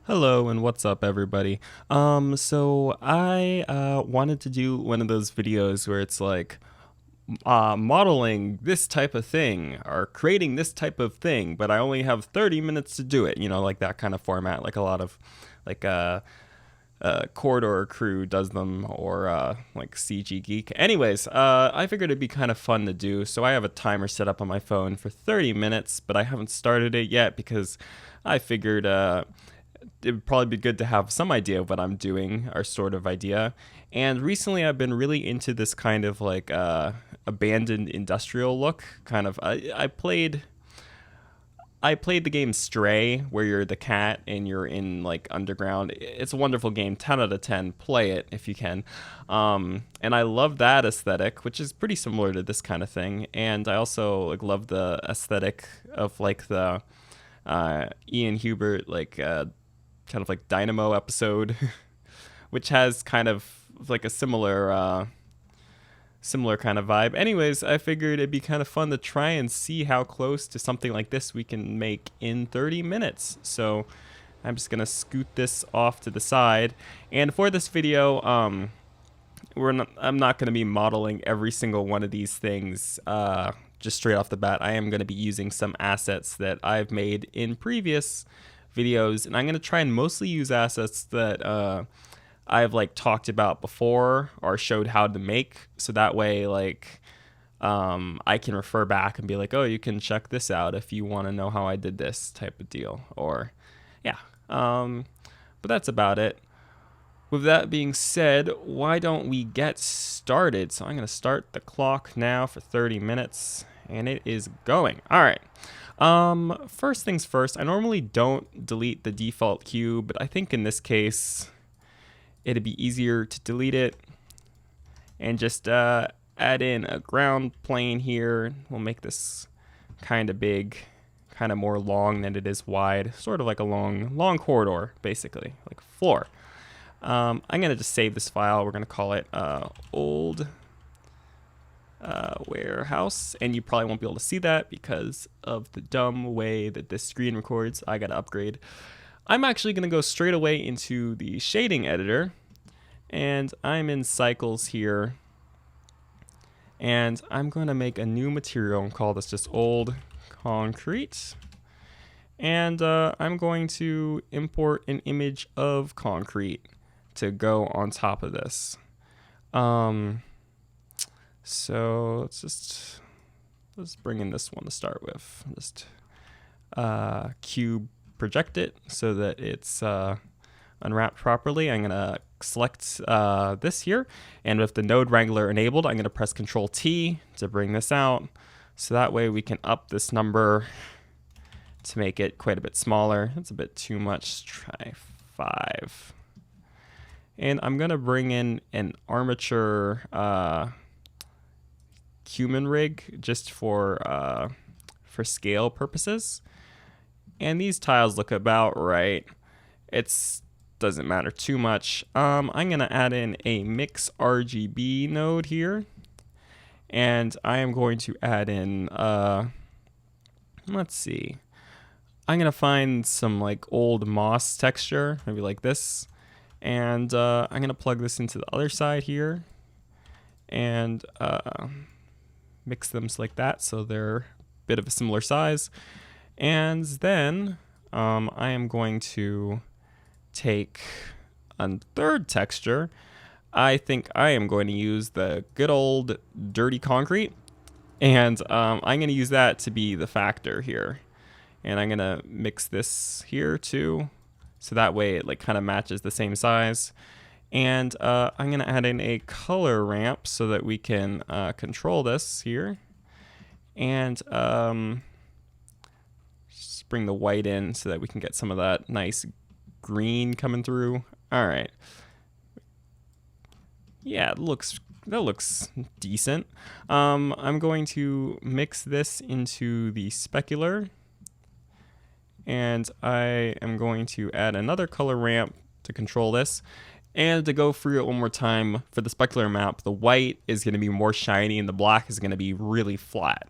Hello and what's up, everybody? So I wanted to do one of those videos where it's like modeling this type of thing or creating this type of thing, but I only have 30 minutes to do it. Like that kind of format, like a lot of like Corridor Crew does them, or like CG Geek. Anyways, I figured it'd be kind of fun to do, so I have a timer set up on my phone for 30 minutes, but I haven't started it yet because I figured it would probably be good to have some idea of what I'm doing, or sort of idea. And recently I've been really into this kind of like abandoned industrial look. Kind of, I played the game Stray, where you're the cat and you're in like underground. It's a wonderful game, 10 out of 10. Play it if you can. And I love that aesthetic, which is pretty similar to this kind of thing. And I also like love the aesthetic of like the Ian Hubert kind of like Dynamo episode, which has kind of like a similar kind of vibe. Anyways, I figured it'd be kind of fun to try and see how close to something like this we can make in 30 minutes. So I'm just gonna scoot this off to the side, and for this video, I'm not gonna be modeling every single one of these things. Just straight off the bat, I am going to be using some assets that I've made in previous videos, and I'm going to try and mostly use assets that I've like talked about before or showed how to make, so that way I can refer back and be like, oh, you can check this out if you want to know how I did this type of deal. Or yeah, but that's about it. With that being said, why don't we get started? So I'm going to start the clock now for 30 minutes, and it is going. All right. First things first, I normally don't delete the default cube, but I think in this case, it'd be easier to delete it and just add in a ground plane here. We'll make this kind of big, kind of more long than it is wide, sort of like a long corridor, basically, like floor. I'm going to just save this file. We're going to call it old warehouse, and you probably won't be able to see that because of the dumb way that this screen records. I got to upgrade. I'm actually going to go straight away into the shading editor, and I'm in cycles here, and I'm going to make a new material and call this just old concrete. And I'm going to import an image of concrete to go on top of this. So let's bring in this one to start with. Just cube project it so that it's unwrapped properly. I'm gonna select this here, and with the node wrangler enabled, I'm gonna press Control T to bring this out, so that way we can up this number to make it quite a bit smaller. It's a bit too much. Let's try 5. And I'm going to bring in an armature cumin rig just for scale purposes. And these tiles look about right. It doesn't matter too much. I'm going to add in a mix RGB node here. And I am going to add in, let's see. I'm going to find some like old moss texture, maybe like this. And I'm going to plug this into the other side here and mix them like that so they're a bit of a similar size. And then I am going to take a third texture. I think I am going to use the good old dirty concrete, and I'm going to use that to be the factor here. And I'm going to mix this here too, so that way it like kind of matches the same size. And I'm going to add in a color ramp so that we can control this here. And just bring the white in so that we can get some of that nice green coming through. All right. Yeah, that looks decent. I'm going to mix this into the specular. And I am going to add another color ramp to control this. And to go through it one more time, for the specular map, the white is going to be more shiny and the black is going to be really flat.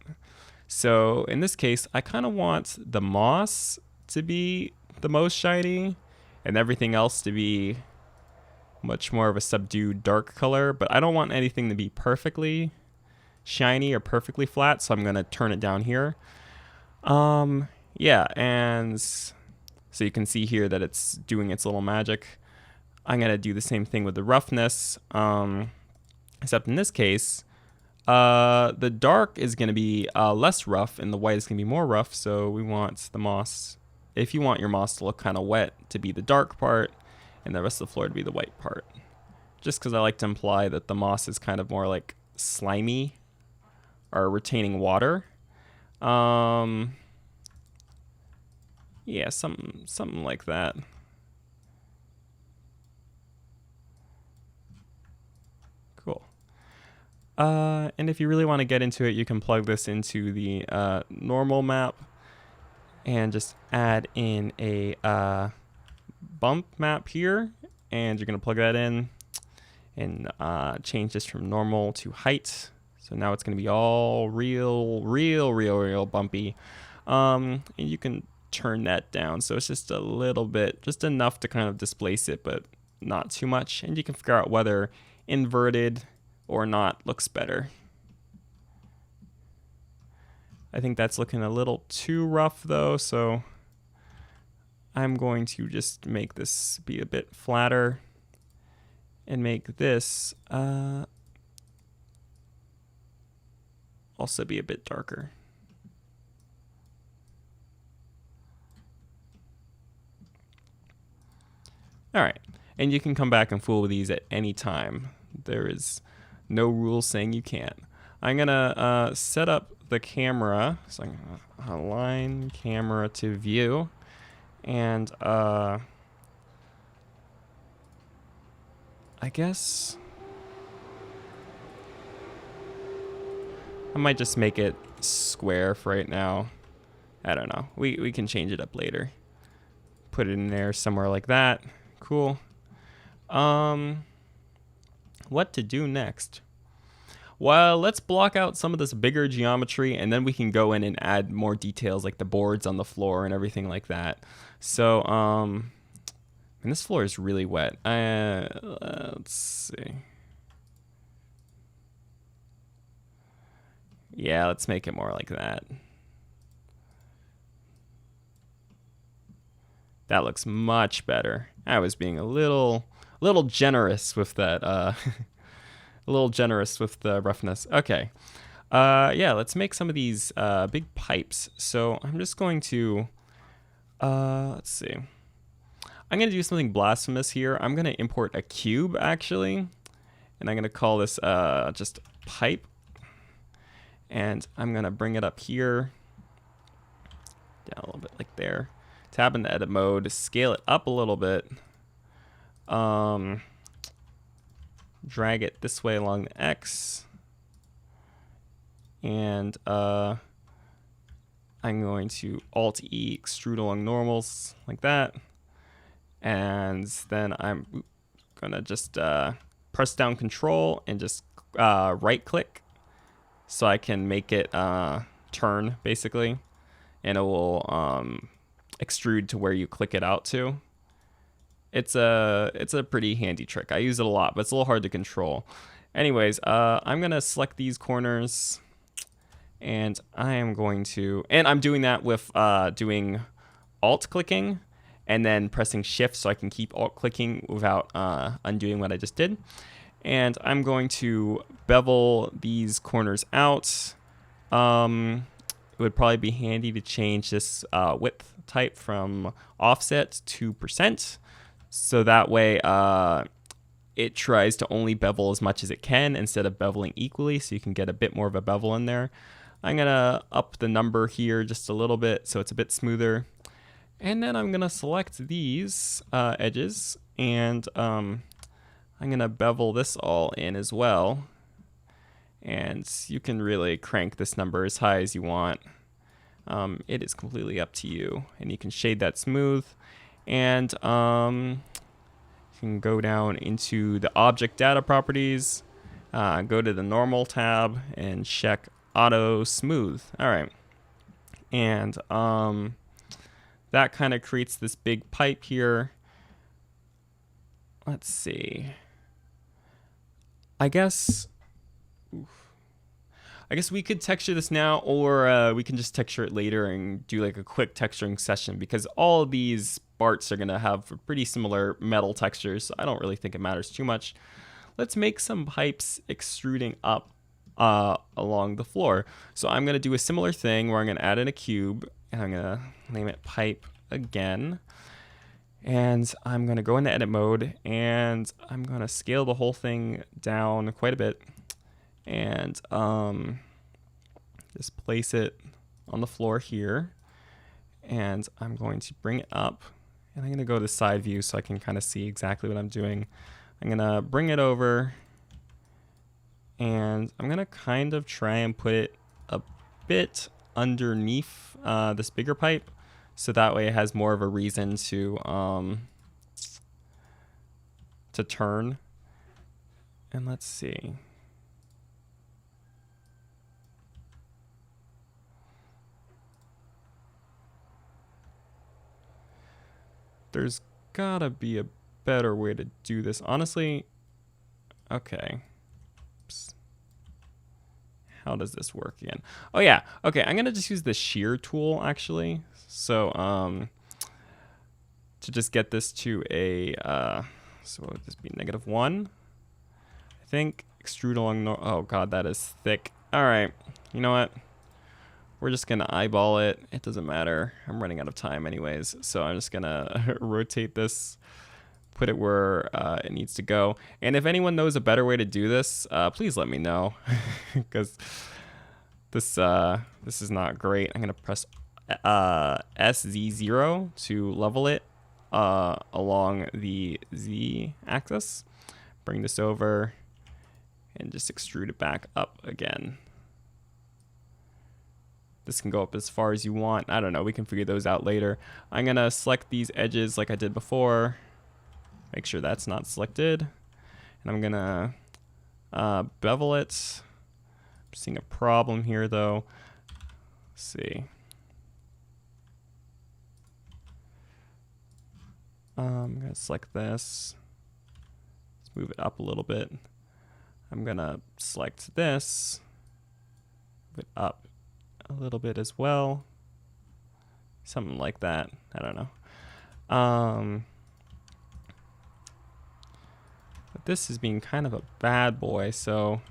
So in this case, I kind of want the moss to be the most shiny, and everything else to be much more of a subdued dark color, but I don't want anything to be perfectly shiny or perfectly flat, so I'm going to turn it down here. Yeah, and so you can see here that it's doing its little magic. I'm going to do the same thing with the roughness, except in this case, the dark is going to be less rough and the white is going to be more rough, so we want the moss, if you want your moss to look kind of wet, to be the dark part, and the rest of the floor to be the white part. Just because I like to imply that the moss is kind of more like slimy or retaining water. Yeah, something like that. Cool. And if you really want to get into it, you can plug this into the normal map and just add in a bump map here, and you're going to plug that in and change this from normal to height. So now it's going to be all real bumpy. And you can turn that down so it's just a little bit, just enough to kind of displace it, but not too much. And you can figure out whether inverted or not looks better. I think that's looking a little too rough though, so I'm going to just make this be a bit flatter and make this also be a bit darker. All right, and you can come back and fool with these at any time. There is no rule saying you can't. I'm gonna set up the camera, so I'm gonna align camera to view, and I guess I might just make it square for right now. I don't know. We can change it up later. Put it in there somewhere like that. Cool. What to do next? Well, let's block out some of this bigger geometry, and then we can go in and add more details like the boards on the floor and everything like that. So, and this floor is really wet. Let's see. Yeah, let's make it more like that. That looks much better. I was being a little generous with that. A little generous with the roughness. Okay. Yeah, let's make some of these big pipes. So I'm just going to, let's see. I'm going to do something blasphemous here. I'm going to import a cube, actually. And I'm going to call this just pipe. And I'm going to bring it up here. Down a little bit like there. Tab in the edit mode. Scale it up a little bit. Drag it this way along the X. And I'm going to Alt-E, extrude along normals, like that. And then I'm going to just press down Control and just right-click so I can make it turn, basically. And it will extrude to where you click it out to. It's a pretty handy trick. I use it a lot, but it's a little hard to control. Anyways, I'm going to select these corners. And I am going to, and I'm doing that with doing alt clicking and then pressing shift so I can keep alt clicking without undoing what I just did. And I'm going to bevel these corners out. It would probably be handy to change this width type from offset to %. So that way it tries to only bevel as much as it can instead of beveling equally, so you can get a bit more of a bevel in there. I'm going to up the number here just a little bit so it's a bit smoother. And then I'm going to select these edges, and I'm going to bevel this all in as well. And you can really crank this number as high as you want. It is completely up to you. And you can shade that smooth. And you can go down into the object data properties, go to the normal tab, and check auto smooth. All right. And that kind of creates this big pipe here. let's see. I guess we could texture this now, or we can just texture it later and do like a quick texturing session, because all of these parts are going to have pretty similar metal textures. So I don't really think it matters too much. Let's make some pipes extruding up along the floor. So I'm going to do a similar thing where I'm going to add in a cube, and I'm going to name it pipe again. And I'm going to go into edit mode, and I'm going to scale the whole thing down quite a bit. And just place it on the floor here, and I'm going to bring it up, and I'm going to go to side view so I can kind of see exactly what I'm doing. I'm going to bring it over, and I'm going to kind of try and put it a bit underneath this bigger pipe, so that way it has more of a reason to turn. And let's see. There's gotta be a better way to do this. Honestly, okay. Oops. How does this work again? Oh yeah, okay, I'm gonna just use the shear tool actually. So to just get this to a, so what would this be, -1? I think extrude along, oh God, that is thick. All right, you know what? We're just gonna eyeball it. It doesn't matter. I'm running out of time anyways. So I'm just gonna rotate this, put it where it needs to go. And if anyone knows a better way to do this, please let me know, because this is not great. I'm gonna press SZ0 to level it along the Z axis. Bring this over and just extrude it back up again. This can go up as far as you want. I don't know. We can figure those out later. I'm going to select these edges like I did before. Make sure that's not selected. And I'm going to bevel it. I'm seeing a problem here, though. Let's see. I'm going to select this. Let's move it up a little bit. I'm going to select this. Move it up a little bit as well, something like that. I don't know. But this is being kind of a bad boy, so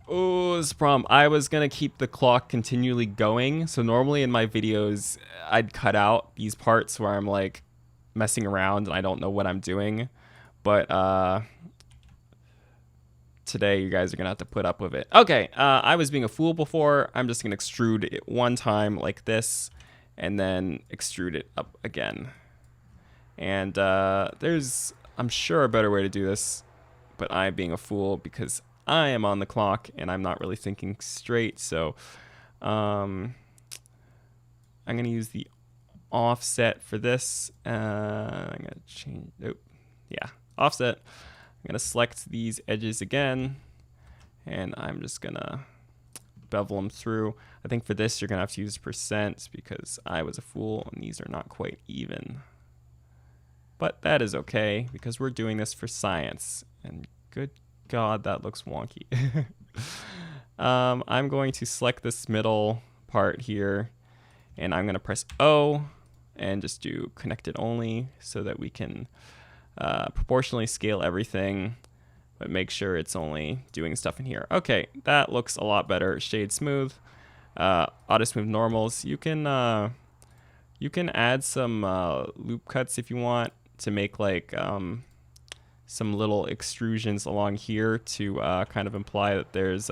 oh, this is a problem. I was gonna keep the clock continually going, so normally in my videos I'd cut out these parts where I'm like messing around and I don't know what I'm doing, but today you guys are gonna have to put up with it. Okay, I was being a fool before. I'm just gonna extrude it one time like this, and then extrude it up again. And there's, I'm sure, a better way to do this, but I'm being a fool because I am on the clock and I'm not really thinking straight. So I'm gonna use the offset for this. I'm gonna change, nope, yeah, offset. I'm gonna select these edges again, and I'm just gonna bevel them through. I think for this you're gonna have to use % because I was a fool and these are not quite even. But that is okay because we're doing this for science, and good God, that looks wonky. I'm going to select this middle part here, and I'm gonna press O and just do connected only so that we can proportionally scale everything, but make sure it's only doing stuff in here. Okay, that looks a lot better. Shade smooth, auto smooth normals. You can add some loop cuts if you want to make like some little extrusions along here to kind of imply that there's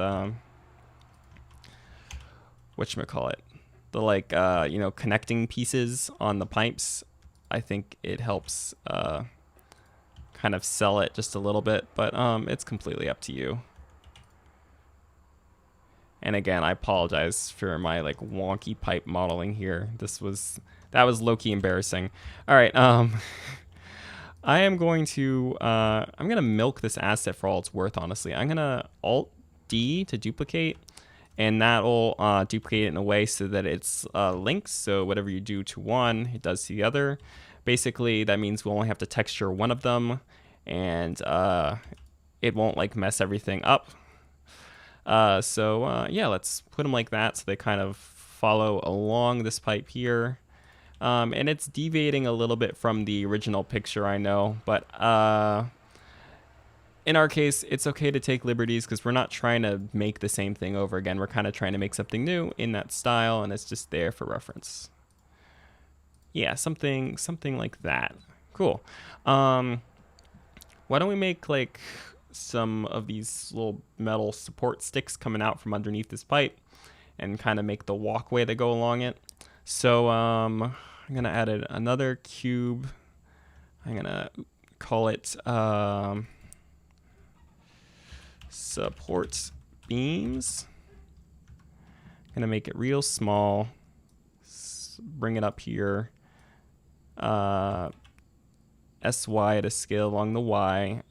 whatchamacallit, the like you know, connecting pieces on the pipes. I think it helps kind of sell it just a little bit, but it's completely up to you. And again, I apologize for my like wonky pipe modeling here. That was low-key embarrassing. All right, I am going to I'm gonna milk this asset for all it's worth. Honestly, I'm gonna Alt D to duplicate, and that'll duplicate it in a way so that it's linked. So whatever you do to one, it does to the other. Basically, that means we'll only have to texture one of them, and it won't like mess everything up. Yeah, let's put them like that so they kind of follow along this pipe here. And it's deviating a little bit from the original picture, I know, but in our case, it's okay to take liberties because we're not trying to make the same thing over again. We're kind of trying to make something new in that style, and it's just there for reference. Yeah, something like that. Cool. Why don't we make like some of these little metal support sticks coming out from underneath this pipe and kind of make the walkway that go along it. So I'm gonna add another cube. I'm gonna call it support beams. I'm gonna make it real small. Bring it up here. SY at a scale along the Y.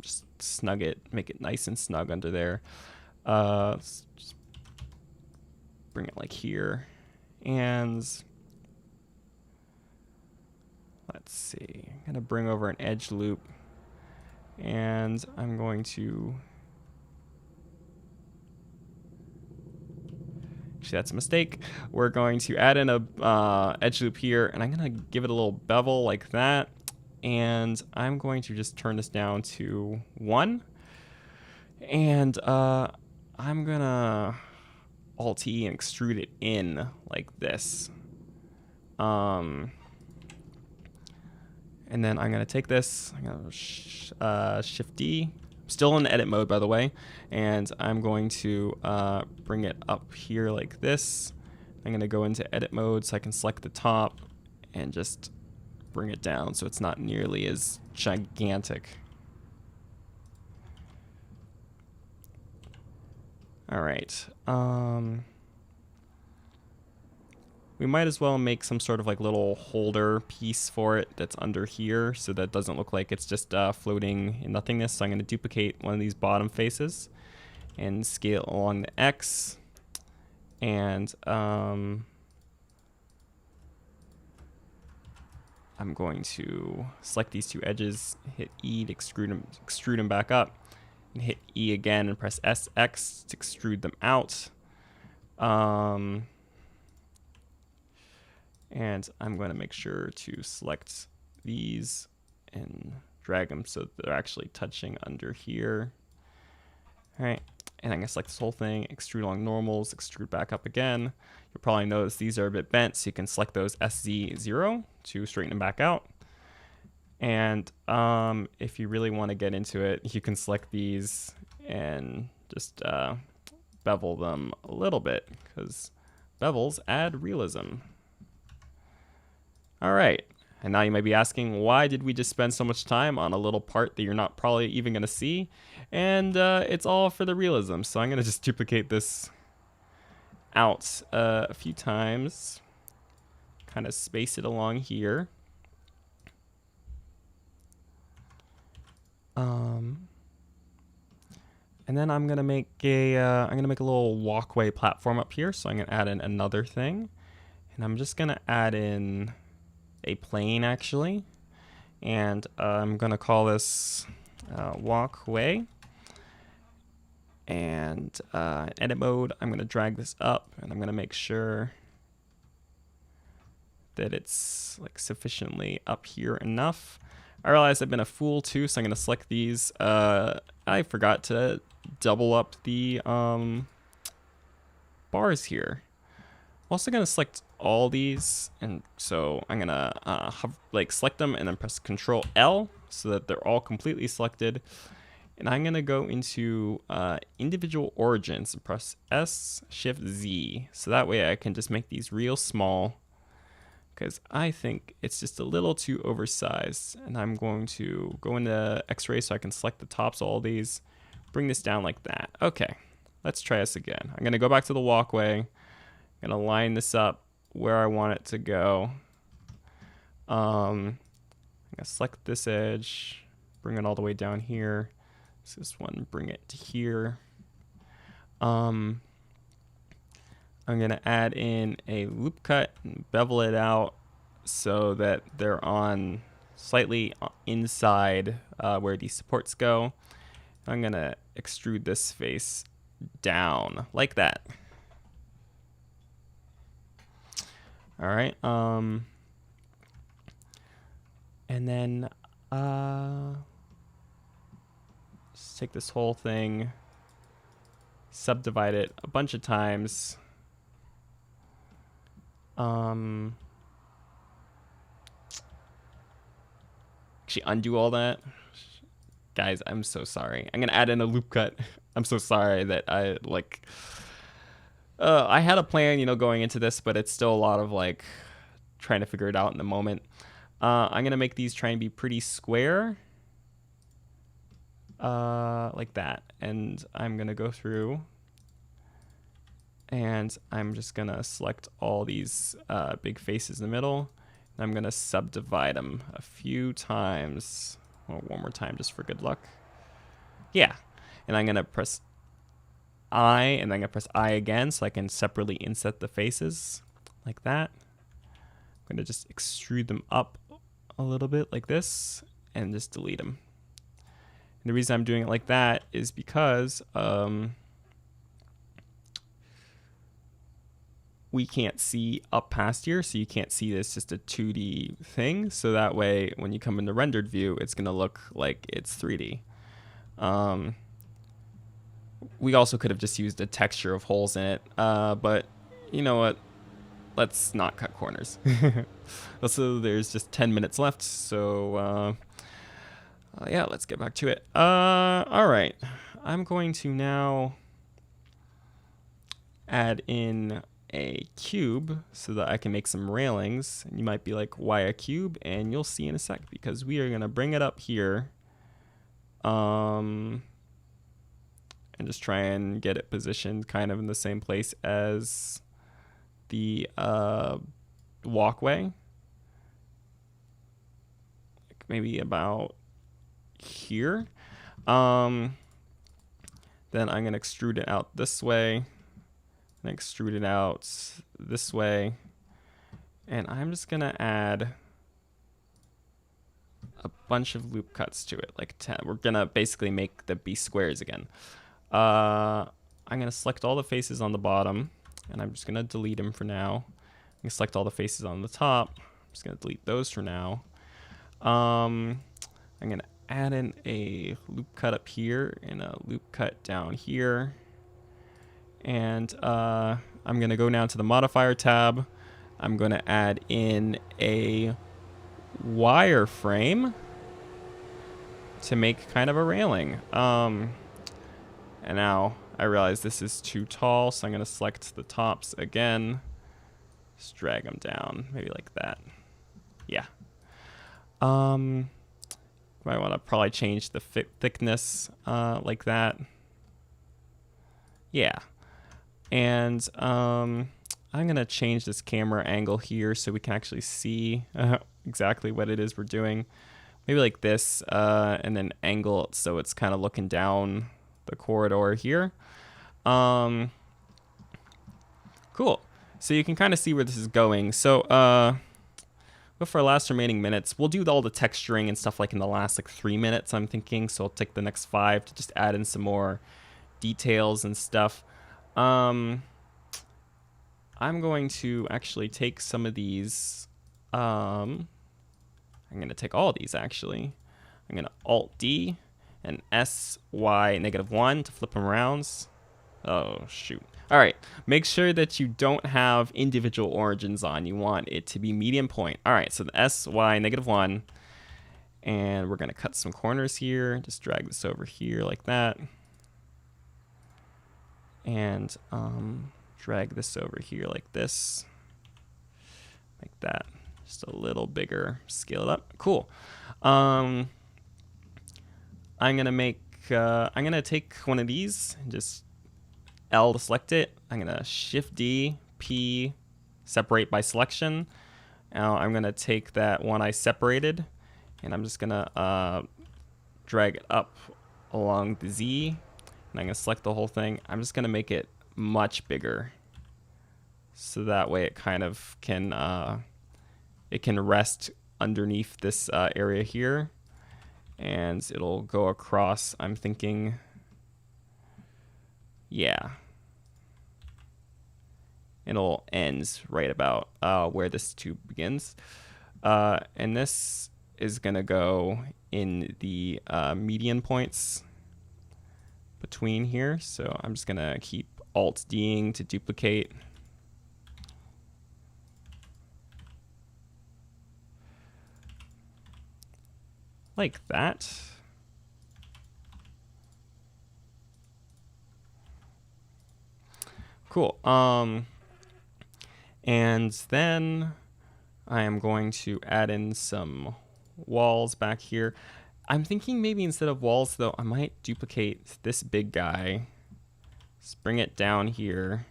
Just snug it, make it nice and snug under there. Just bring it like here. And let's see, I'm gonna bring over an edge loop, and I'm going to, actually that's a mistake. We're going to add in a edge loop here, and I'm gonna give it a little bevel like that, and I'm going to just turn this down to 1, and I'm gonna Alt-E and extrude it in like this. And then I'm gonna take this, I'm gonna Shift D, still in edit mode by the way, and I'm going to bring it up here like this. I'm gonna go into edit mode so I can select the top and just bring it down so it's not nearly as gigantic. All right. We might as well make some sort of like little holder piece for it that's under here so that doesn't look like it's just floating in nothingness. So I'm going to duplicate one of these bottom faces and scale along the X. And I'm going to select these two edges, hit E to extrude them back up, and hit E again and press SX to extrude them out. And I'm going to make sure to select these and drag them so they're actually touching under here. All right, and I'm going to select this whole thing, extrude along normals, extrude back up again. You'll probably notice these are a bit bent, so you can select those SZ0 to straighten them back out. And if you really want to get into it, you can select these and just bevel them a little bit, because bevels add realism. All right, and now you might be asking, why did we just spend so much time on a little part that you're not probably even gonna see? And it's all for the realism. So I'm gonna just duplicate this out a few times, kind of space it along here. And then I'm gonna make a little walkway platform up here. So I'm gonna add in another thing, and I'm just gonna add in a plane actually, and I'm gonna call this walkway. And edit mode, I'm gonna drag this up, and I'm gonna make sure that it's like sufficiently up here enough. I realize I've been a fool too, so I'm gonna select these. I forgot to double up the bars here. I'm also gonna select all these, and so I'm gonna select them and then press Control L so that they're all completely selected. And I'm gonna go into individual origins and press S Shift Z, so that way I can just make these real small, because I think it's just a little too oversized. And I'm going to go into X-ray so I can select the tops of all these, bring this down like that. Okay, let's try this again. I'm gonna go back to the walkway. I'm gonna line this up where I want it to go. I'm gonna select this edge, bring it all the way down here. So this one, bring it to here. I'm gonna add in a loop cut and bevel it out so that they're on slightly inside where these supports go. I'm going to extrude this face down like that. All right. And then just take this whole thing, subdivide it a bunch of times. Actually undo all that. Guys, I'm so sorry. I'm gonna add in a loop cut. I'm so sorry that I I had a plan, you know, going into this, but it's still a lot of like trying to figure it out in the moment. I'm gonna make these try and be pretty square, like that, and I'm gonna go through and I'm just gonna select all these big faces in the middle. And I'm gonna subdivide them a few times. Well, one more time just for good luck. Yeah, and I'm gonna press I, and then I'm gonna press I again so I can separately inset the faces like that. I'm gonna just extrude them up a little bit like this and just delete them. And the reason I'm doing it like that is because we can't see up past here, so you can't see this just a 2D thing. So that way, when you come in the rendered view, it's gonna look like it's 3D. We also could have just used a texture of holes in it, but you know what? Let's not cut corners. Also, there's just 10 minutes left, so yeah, let's get back to it. All right, I'm going to now add in a cube so that I can make some railings. And you might be like, why a cube? And you'll see in a sec, because we are gonna bring it up here, and just try and get it positioned kind of in the same place as the walkway, like maybe about here. Then I'm gonna extrude it out this way and extrude it out this way, and I'm just gonna add a bunch of loop cuts to it, like 10. We're gonna basically make the B squares again. I'm gonna select all the faces on the bottom, and I'm just gonna delete them for now. I'm gonna select all the faces on the top. I'm just gonna delete those for now. I'm gonna add in a loop cut up here and a loop cut down here. And I'm gonna go now to the modifier tab. I'm gonna add in a wireframe to make kind of a railing. And now I realize this is too tall, so I'm gonna select the tops again. Just drag them down, maybe like that. Yeah. Might want to probably change the thickness like that. Yeah. And I'm gonna change this camera angle here so we can actually see exactly what it is we're doing. Maybe like this, and then angle it so it's kind of looking down the corridor here. Cool. So you can kind of see where this is going. So but for our last remaining minutes, we'll do all the texturing and stuff like in the last like 3 minutes, I'm thinking. So I'll take the next 5 to just add in some more details and stuff. I'm going to actually take some of these. I'm going to take all of these actually. I'm going to Alt D and SY -1 to flip them around. Oh, shoot. All right. Make sure that you don't have individual origins on. You want it to be medium point. All right. So the SY -1. And we're going to cut some corners here. Just drag this over here like that. And drag this over here like this. Like that. Just a little bigger. Scale it up. Cool. I'm going to take one of these and just L to select it. I'm going to Shift D, P, separate by selection. Now I'm going to take that one I separated, and I'm just going to drag it up along the Z, and I'm going to select the whole thing. I'm just going to make it much bigger, so that way it kind of can it can rest underneath this area here, and it'll go across, I'm thinking, yeah. It'll end right about where this tube begins. And this is going to go in the median points between here. So I'm just going to keep Alt-D'ing to duplicate. Like that. Cool. And then I am going to add in some walls back here. I'm thinking maybe instead of walls, though, I might duplicate this big guy. Just bring it down here.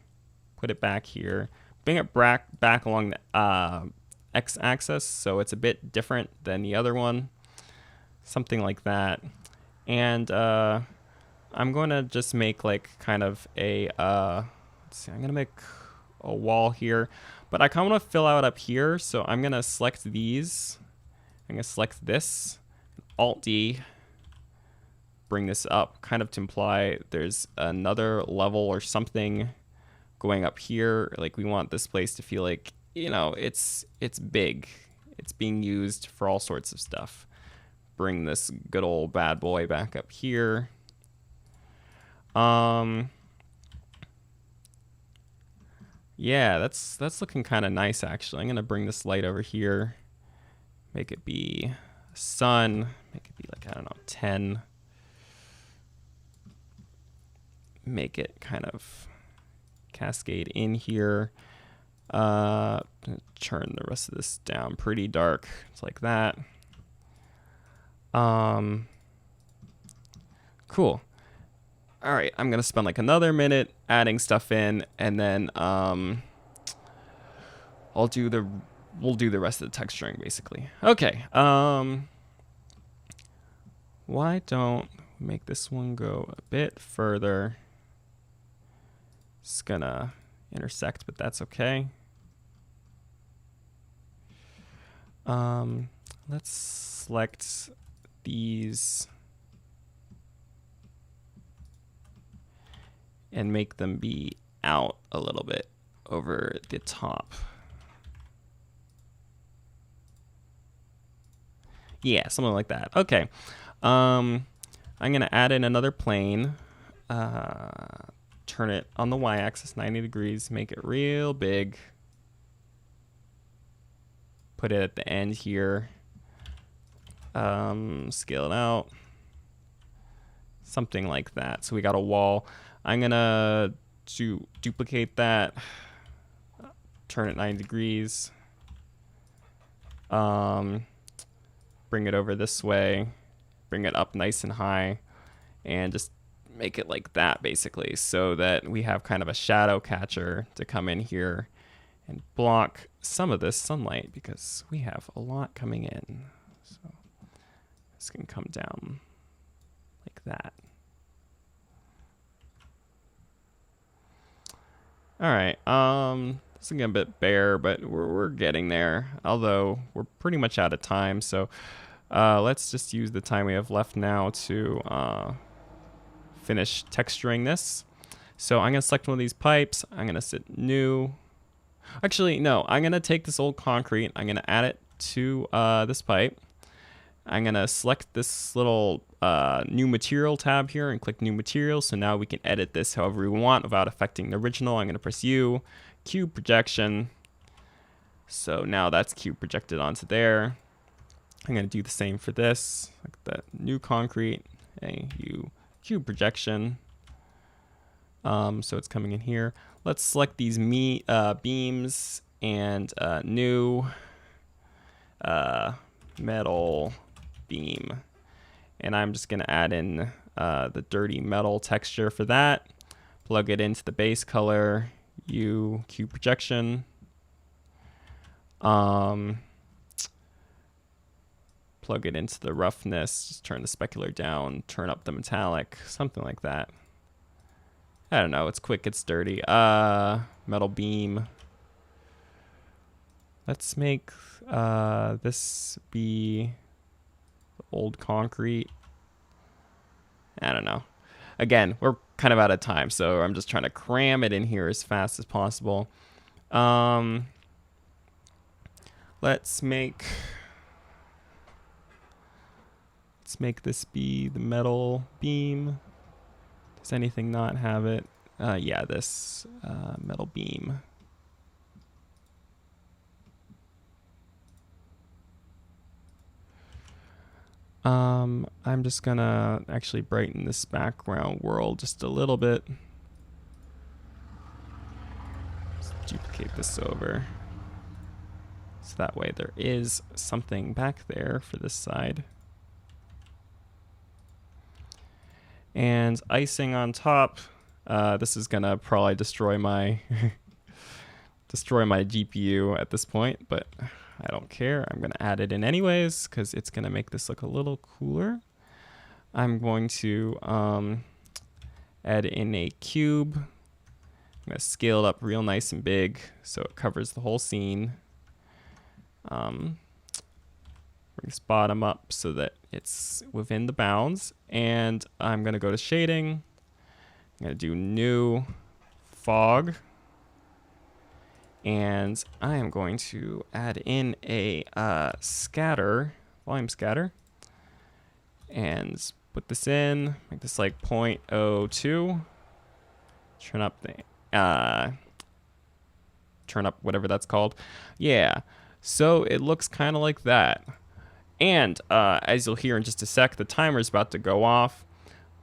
Put it back here. Bring it back along the x-axis, so it's a bit different than the other one. Something like that. And I'm going to just make like kind of a... let's see, I'm going to make a wall here, but I kind of want to fill out up here, so I'm going to select these. I'm going to select this, Alt-D, bring this up, kind of to imply there's another level or something going up here. Like we want this place to feel like, you know, it's big. It's being used for all sorts of stuff. Bring this good old bad boy back up here. Yeah, that's looking kind of nice, actually. I'm going to bring this light over here. Make it be sun. Make it be like, I don't know, 10. Make it kind of cascade in here. Turn the rest of this down pretty dark. It's like that. Cool. All right, I'm gonna spend like another minute adding stuff in, and then we'll do the rest of the texturing basically. Okay. Why don't we make this one go a bit further? It's gonna intersect, but that's okay. Let's select these and make them be out a little bit over the top. Yeah, something like that. Okay. I'm going to add in another plane. Turn it on the y-axis 90 degrees. Make it real big. Put it at the end here. Scale it out. Something like that. So we got a wall. I'm going to duplicate that. Turn it 90 degrees. Bring it over this way. Bring it up nice and high. And just make it like that, basically, so that we have kind of a shadow catcher to come in here and block some of this sunlight, because we have a lot coming in. So this can come down like that. All right, this is getting a bit bare, but we're getting there, although we're pretty much out of time. So let's just use the time we have left now to finish texturing this. So I'm going to select one of these pipes. I'm going to set new. Actually, no, I'm going to take this old concrete. I'm going to add it to this pipe. I'm going to select this little new material tab here and click new material. So now we can edit this however we want without affecting the original. I'm going to press U, cube projection. So now that's cube projected onto there. I'm going to do the same for this, like that new concrete, U, cube projection. So it's coming in here. Let's select these beams and new metal beam. And I'm just going to add in the dirty metal texture for that. Plug it into the base color, U, cube projection. Plug it into the roughness, just turn the specular down, turn up the metallic, something like that. I don't know, it's quick, it's dirty. Metal beam. Let's make this be old concrete. I don't know. Again, we're kind of out of time, so I'm just trying to cram it in here as fast as possible. Let's make this be the metal beam. Does anything not have it? Yeah, this metal beam. I'm just gonna actually brighten this background world just a little bit. Let's duplicate this over. So that way there is something back there for this side. And icing on top. This is gonna probably destroy my GPU at this point, but I don't care. I'm gonna add it in anyways because it's gonna make this look a little cooler. I'm going to add in a cube. I'm gonna scale it up real nice and big so it covers the whole scene. Bring this bottom up so that it's within the bounds, and I'm gonna go to shading. I'm gonna do new fog, and I am going to add in a volume scatter, and put this in, make this like 0.02, turn up whatever that's called. Yeah, so it looks kind of like that. And as you'll hear in just a sec, the timer's about to go off.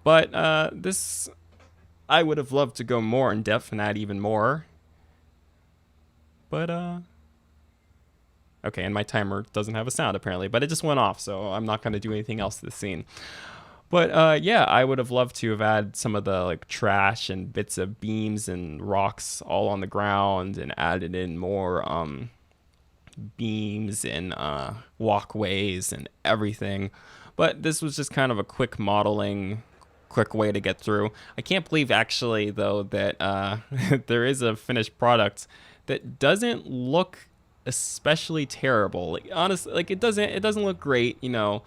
But this, I would have loved to go more in depth and add even more. But, okay, and my timer doesn't have a sound apparently, but it just went off, so I'm not going to do anything else to the scene. But yeah, I would have loved to have added some of the like trash and bits of beams and rocks all on the ground and added in more beams and walkways and everything. But this was just kind of a quick modeling, quick way to get through. I can't believe actually though that there is a finished product that doesn't look especially terrible. Like honestly, like it doesn't look great, you know,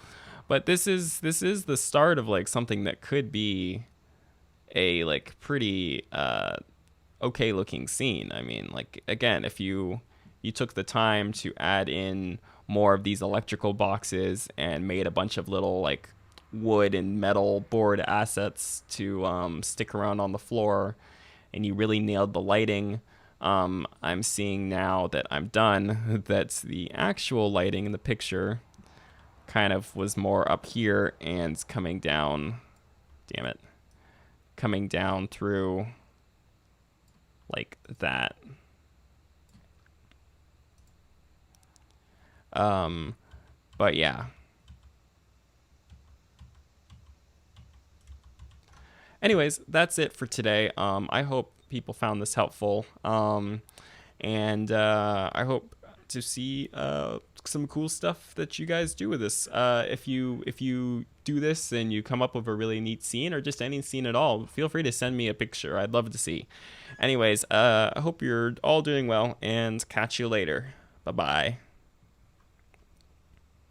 but this is the start of like something that could be a like pretty okay looking scene. I mean, like again, if you took the time to add in more of these electrical boxes and made a bunch of little like wood and metal board assets to stick around on the floor, and you really nailed the lighting. I'm seeing now that I'm done that's the actual lighting in the picture kind of was more up here and coming down, damn it, coming down through like that. But yeah. Anyways, that's it for today. I hope people found this helpful. And I hope to see some cool stuff that you guys do with this. If you do this and you come up with a really neat scene or just any scene at all, feel free to send me a picture. I'd love to see. Anyways, I hope you're all doing well and catch you later. Bye-bye.